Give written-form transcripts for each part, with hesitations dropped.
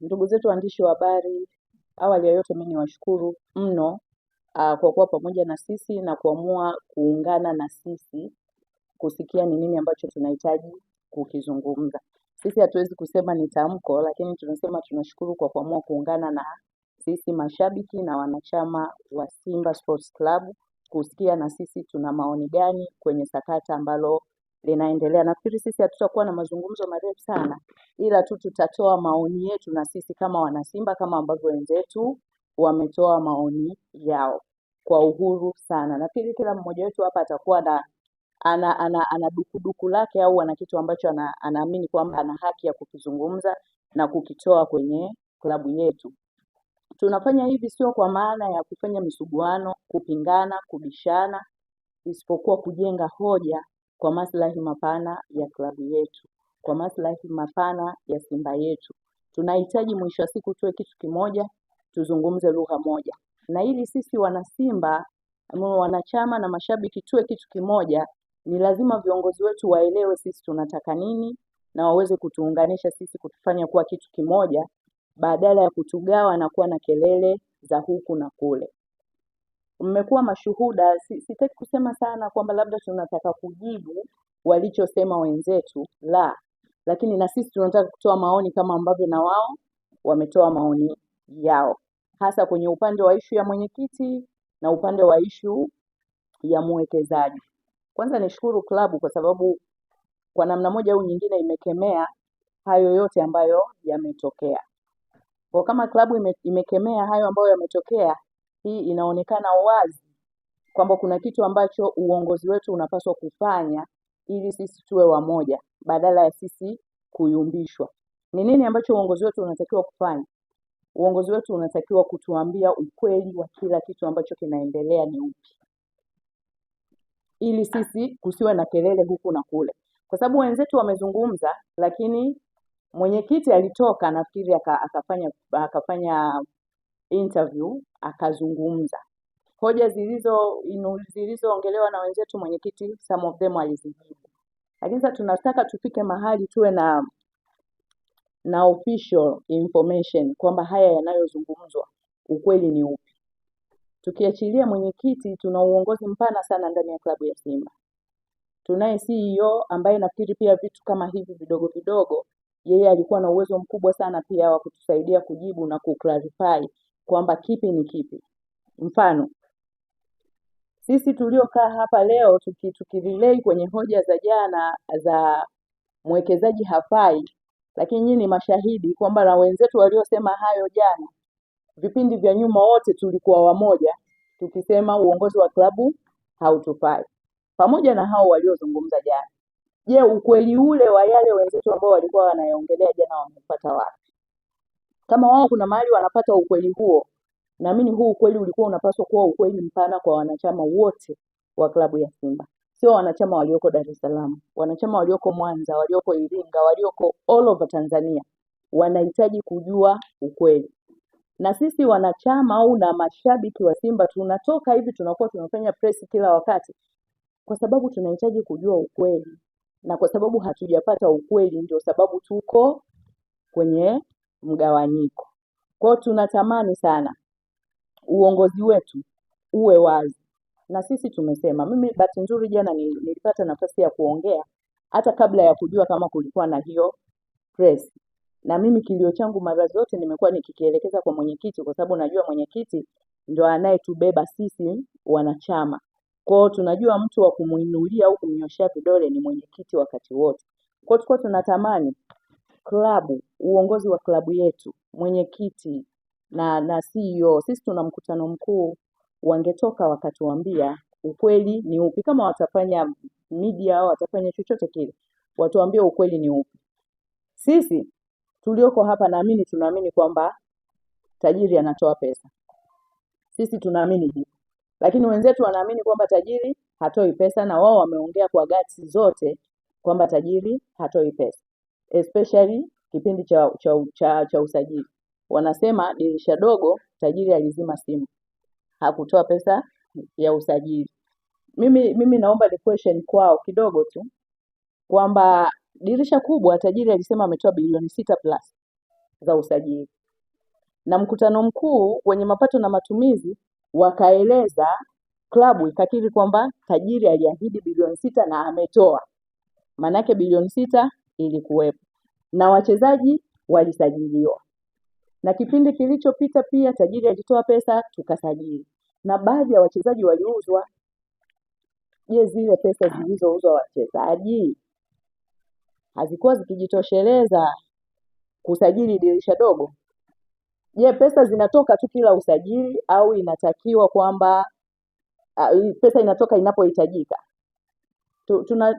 Ndugu zetu waandishi wa habari, awali ya yote mimi niwashukuru mno kwa kuwa pamoja na sisi na kuamua kuungana na sisi kusikia ni nini ambacho tunahitaji kukizungumza. Sisi hatuwezi kusema ni tamko, lakini tunasema tunashukuru kwa kuamua kuungana na sisi mashabiki na wanachama wa Simba Sports Club kusikia na sisi tuna maoni gani kwenye sakata ambalo linaendelea. Nafikiri sisi hatutakuwa na mazungumzo marefu sana, ila tu tutatoa maoni yetu na sisi kama wanasimba, kama ambavyo wenzetu wametoa maoni yao kwa uhuru sana. Nafikiri kila mmoja wetu hapa atakuwa na ana dukuduku lake au ana kitu ambacho anaamini kwamba ana haki ya kukizungumza na kukitoa kwenye klabu yetu. Tunafanya hivi sio kwa maana ya kufanya misuguano, kupingana, kubishana, isipokuwa kujenga hoja kwa maslahi mapana ya klabu yetu, kwa maslahi mapana ya Simba yetu. Tunahitaji mwisho wa siku tuwe kitu kimoja, tuzungumze lugha moja. Na ili sisi wanasimba, wanachama na mashabiki tuwe kitu kimoja, ni lazima viongozi wetu waelewe sisi tunataka nini na waweze kutuunganisha sisi kutufanya kuwa kitu kimoja badala ya kutugawa na kuwa na kelele za huku na kule. Mmekuwa mashuhuda, sitaki kusema sana kwamba labda tunataka kujibu walichosema wenzetu, lakini na sisi tunataka kutoa maoni kama ambavyo na wao wametoa maoni yao, hasa kwenye upande wa ishu ya mwenyekiti na upande wa ishu ya mwekezaji. Kwanza nishukuru klabu kwa sababu kwa namna moja au nyingine imekemea hayo yote ambayo yametokea. Kwa kama klabu imekemea hayo ambayo yametokea, hii inaonekana wazi kwamba kuna kitu ambacho uongozi wetu unapaswa kufanya ili sisi tuwe wamoja badala ya sisi kuyumbishwa. Ni nini ambacho uongozi wetu unatakiwa kufanya? Uongozi wetu unatakiwa kutuambia ukweli wa kila kitu ambacho kinaendelea ni upi, ili sisi kusiwe na kelele huku na kule, kwa sababu wenzetu wamezungumza, lakini mwenyekiti alitoka nafikiri akafanya interview akazungumza hoja zilizoongelewa na wenzetu, mwenyekiti some of them alizijibu. Lakini sasa tunataka tufike mahali tuwe na official information kwamba haya yanayozungumzwa ukweli ni upi. Tukiachilia mwenyekiti, tuna uongozi mpana sana ndani ya klabu ya Simba. Tunaye CEO ambaye nafikiri pia vitu kama hivi vidogo vidogo yeye alikuwa na uwezo mkubwa sana pia wa kutusaidia kujibu na kuclarify kwamba kipi ni kipi. Mfano, sisi tuliokaa hapa leo tukirelay kwenye hoja za jana za mwekezaji hafai, lakini nyinyi ni mashahidi kwamba na wenzetu waliosema hayo jana, vipindi vya nyuma wote tulikuwa wamoja tukisema uongozi wa klabu hautufai, pamoja na hao waliozungumza jana. Je, ukweli ule wa yale wenzetu ambao walikuwa wanayaongelea jana wamepata wapi? Kama wao kuna mahali wanapata ukweli huo, naamini huu ukweli ulikuwa unapaswa kuwa ukweli mpana kwa wanachama wote wa klabu ya Simba. Sio wanachama walioko Dar es Salaam, wanachama walioko Mwanza, walioko Iringa, walioko all over Tanzania wanahitaji kujua ukweli. Na sisi wanachama au na mashabiki wa Simba tunatoka hivi tunakuwa tunafanya press kila wakati kwa sababu tunahitaji kujua ukweli. Na kwa sababu hatujapata ukweli ndio sababu tuko kwenye mgawanyiko. Kwa tunatamani sana uongozi wetu uwe wazi. Na sisi tumesema, mimi bahati nzuri jana nilipata nafasi ya kuongea hata kabla ya kujua kama kulikuwa na hiyo press. Na mimi kilio changu mara zote nimekuwa nikikielekeza kwa mwenyekiti kwa sababu najua mwenyekiti ndio anayetubeba sisi wanachama. Kwa hiyo tunajua mtu wa kumuinulia au kumnyoshia vidole ni mwenyekiti wakati wote. Kwa hiyo tunatamani klabu, uongozi wa klabu yetu, mwenyekiti na CEO, sisi tuna mkutano mkuu, wangetoka wakatuambia ukweli ni upi. Kama watafanya media au watafanya chochote kile, watuambie ukweli ni upi. Sisi tulioko hapa tunaamini kwamba tajiri anatoa pesa. Sisi tunaamini hivyo. Lakini wenzetu wanaamini kwamba tajiri hatoi pesa, na wao wameongea kwa guts zote kwamba tajiri hatoi pesa. Especially kipindi cha usajili. Wanasema dirisha dogo tajiri alizima simu. Hakutoa pesa ya usajili. Mimi naomba ni question kwao kidogo tu kwamba dirisha kubwa tajiri alisema ametoa bilioni 6+. za usajili, na mkutano mkuu wenye mapato na matumizi wakaeleza, klabu ikakiri kwamba tajiri aliahidi bilioni 6 na ametoa, maanake bilioni 6 ilikuwepo na wachezaji walisajiliwa. Na kipindi kilichopita pia tajiri alitoa pesa tukasajili, na baadhi ya wachezaji waliuzwa. Je, zile pesa zilizouzwa wachezaji hazikuwa zikijitosheleza kusajili dirisha dogo? Je, pesa zinatoka tu kila usajili au inatakiwa kwamba pesa inatoka inapohitajika?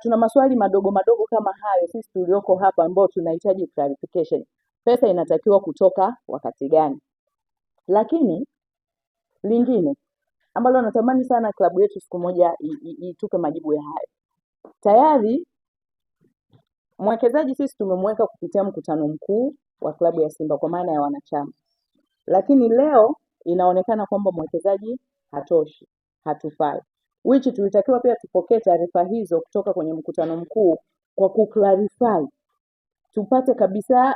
Tuna maswali madogo madogo kama hayo sisi tulioko hapa ambao tunahitaji clarification. Pesa inatakiwa kutoka wakati gani? Lakini lingine ambalo natamani sana klabu yetu siku moja itupe majibu ya hayo. Tayari mwekezaji sisi tumemweka kupitia mkutano mkuu wa klabu ya Simba kwa maana ya wanachama, lakini leo inaonekana kwamba mwekezaji hatoshi, hatufai, which tulitakiwa pia tupokee taarifa hizo kutoka kwenye mkutano mkuu kwa kuclarify, tupate kabisa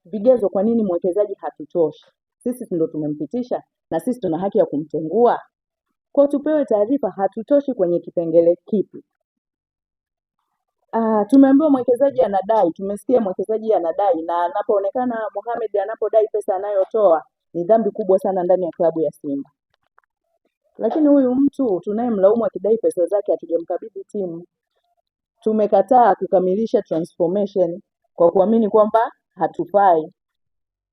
vigezo kwa nini mwekezaji hatutoshi. Sisi ndio tumempitisha na sisi tuna haki ya kumtengua, kwa tupewe taarifa hatutoshi kwenye kipengele kipi. Tumeambiwa mwekezaji anadai, tumesikia mwekezaji anadai, na anapoonekana Mohamed anapodai pesa anayotoa ni dhambi kubwa sana ndani ya klabu ya Simba. Lakini huyu mtu tunayemlaumu akidai pesa zake hatujamkabidhi timu. Tumekataa kukamilisha transformation kwa kuamini kwamba hatufai.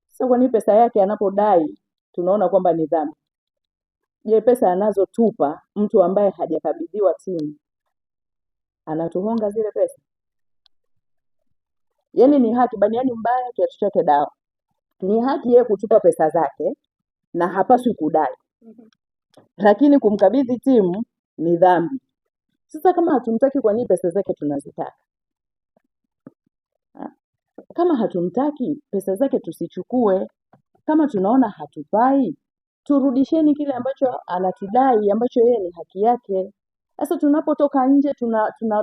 Sasa kwa nini pesa yake anapodai tunaona kwamba ni dhambi? Je, pesa anazotupa mtu ambaye hajakabidhiwa timu anatuhonga zile pesa? Yaani ni haki baniani mbaya kiatu chake dawa. Ni haki yeye kutupa pesa zake na hapaswi kudai. Lakini kumkabidhi timu ni dhambi. Sasa kama hatumtaki, kwa nini pesa zake tunazitaka? Kama hatumtaki, pesa zake tusichukue. Kama tunaona hatufai, turudisheni kile ambacho anatudai, ambacho yeye ni haki yake. Sasa tunapotoka nje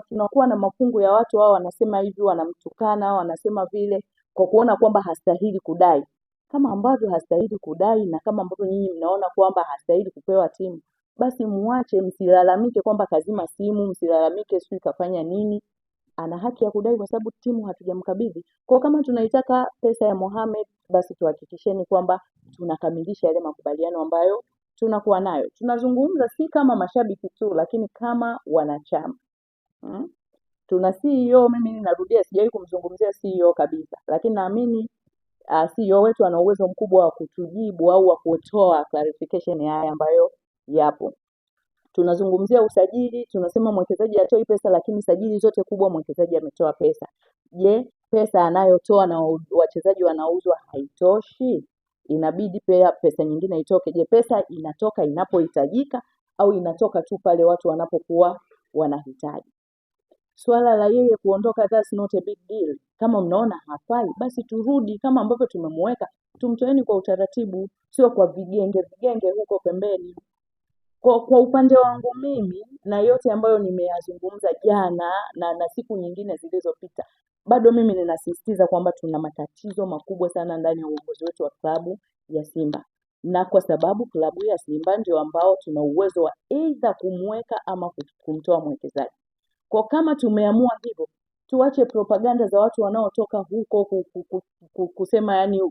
tunakuwa na mafungu ya watu wao wanasema hivi, wanamtukana, wanasema vile, kwa kuona kwamba hastahili kudai. Kama ambavyo hastahili kudai na kama ambavyo nyinyi mnaona kwamba hastahili kupewa timu, basi muache, msilalamike kwamba kazima simu, msilalamike sio kafanya nini. Ana haki ya kudai kwa sababu timu hatujamkabidhi. Kwa kama tunaitaka pesa ya Mohamed, basi tuhakikisheni kwamba tunakamilisha yale makubaliano ambayo tunakuwa nayo. Tunazungumza si kama mashabiki tu, lakini kama wanachama. Tuna CEO, mimi ninarudia, sijawahi kumzungumzia CEO kabisa, lakini naamini CEO wetu ana uwezo mkubwa wa kutujibu au wa kutoa clarification ya haya ambayo yapo. Tunazungumzia usajili, tunasema mwekezaji atoi pesa, lakini sajili zote kubwa mwekezaji ametoa pesa. Je, pesa anayotoa na wachezaji wanauzwa haitoshi? Inabidi pia pesa nyingine itoke. Je, pesa inatoka inapohitajika au inatoka tu pale watu wanapokuwa wanahitaji? Swala la yeye kuondoka, that's not a big deal. Kama mnaona hafai, basi turudi kama ambavyo tumemweka, tumtoeni kwa utaratibu, sio kwa vigenge huko pembeni. Kwa upande wangu mimi na yote ambayo nimeyazungumza jana na siku nyingine zilizopita, bado mimi ninasisitiza kwamba tuna matatizo makubwa sana ndani ya uongozi wetu wa klabu ya Simba, na kwa sababu klabu ya Simba ndio ambao tuna uwezo wa either kumweka ama kumtoa mwekezaji. Kwa kama tumeamua hivyo, tuache propaganda za watu wanaotoka huko kusema, yani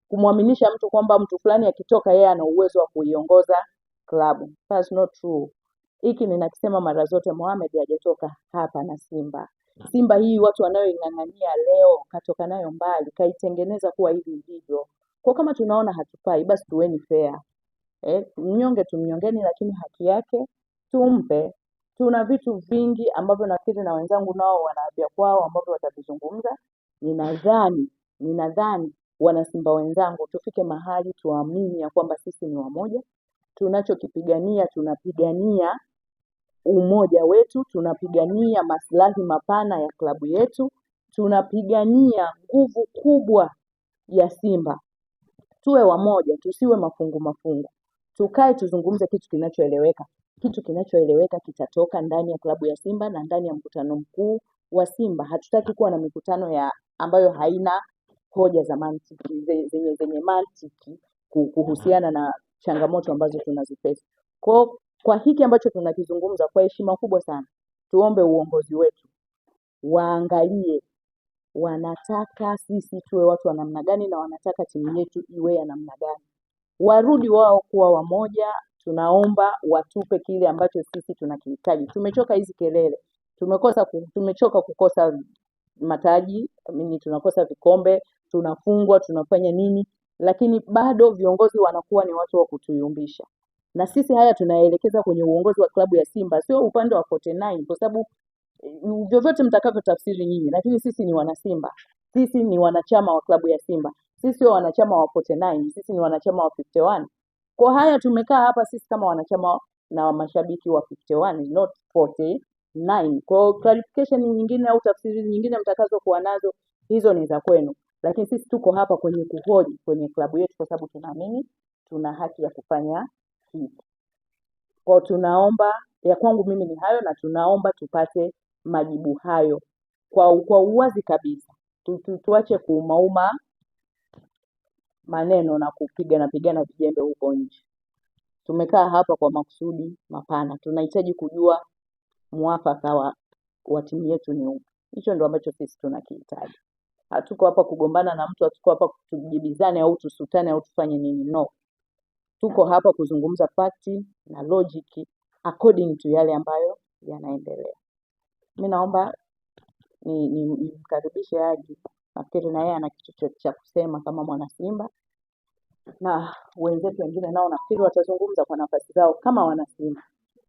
kumwaminisha mtu kwamba mtu fulani akitoka yeye ana uwezo wa kuiongoza klabu. That's not true. Hiki ninakisema mara zote, Mohamed hajatoka hapa na Simba. Simba hii watu wanaoing'ang'ania leo katoka nayo mbali, kaitengeneza kuwa hivi ndivyo. Kwa kama tunaona hatufai, basi tuweni fair. Mnyonge tumnyongeni, lakini haki yake tumpe. Tuna vitu vingi ambavyo nafikiri na wenzangu nao wanaavya kwao ambavyo watavizungumza. Ninadhani wana Simba wenzangu tufike mahali tuamini ya kwamba sisi ni wamoja. Tunachokipigania, tunapigania umoja wetu, tunapigania maslahi mapana ya klabu yetu, tunapigania nguvu kubwa ya Simba. Tuwe wamoja, tusiwe mafungu. Tukae tuzungumze kitu kinachoeleweka. Kitu kinachoeleweka kitatoka ndani ya klabu ya Simba na ndani ya mkutano mkuu wa Simba. Hatutaki kuwa na mikutano ambayo haina hoja za mantiki zenye mantiki kuhusiana na changamoto ambazo tunazifesi. Kwa hiki ambacho tunakizungumza, kwa heshima kubwa sana, tuombe uongozi wetu waangalie wanataka sisi tuwe watu wa namna gani na wanataka timu yetu iwe ya namna gani. Warudi wao kuwa wamoja, tunaomba watupe kile ambacho sisi tunakihitaji. Tumechoka hizi kelele. Tumechoka kukosa mataji, tunakosa vikombe, tunafungwa, tunafanya nini, lakini bado viongozi wanakuwa ni watu wa kutuyumbisha. Na sisi haya tunaelekeza kwenye uongozi wa klabu ya Simba, sio upande wa 49, kwa sababu vyovyote mtakavyo tafsiri nyinyi, lakini sisi ni wana Simba. Sisi ni wanachama wa klabu ya Simba. Sisi sio wanachama wa 49, sisi ni wanachama wa 51. Kwa haya tumekaa hapa sisi kama wanachama na mashabiki wa 51, not 49. Kwa clarification nyingine au tafsiri nyingine mtakazo kuwa nazo, hizo ni za kwenu. Lakini sisi tuko hapa kwenye kuhoji kwenye klabu yetu kwa sababu tunaamini tuna haki ya kufanya hivi. Kwa tunaomba, ya kwangu mimi ni hayo, na tunaomba tupate majibu hayo kwa uwazi kabisa. Tuache kuumauma maneno na pigana vijembe huko nje. Tumekaa hapa kwa makusudi mapana. Tunahitaji kujua muafaka wa timu yetu ni upi. Hicho ndio ambacho sisi tunakihitaji. Hatuko hapa kugombana na mtu, hatuko hapa kujibizane au tusutane au tufanye nini. No. Tuko hapa kuzungumza fakti na logic according to yale ambayo yanaendelea. Mimi naomba nimkaribishe Haji. Nafikiri na yeye ana kitu cha kusema kama mwana Simba, na wenzetu wengine nao nafikiri watazungumza kwa nafasi zao kama wana Simba.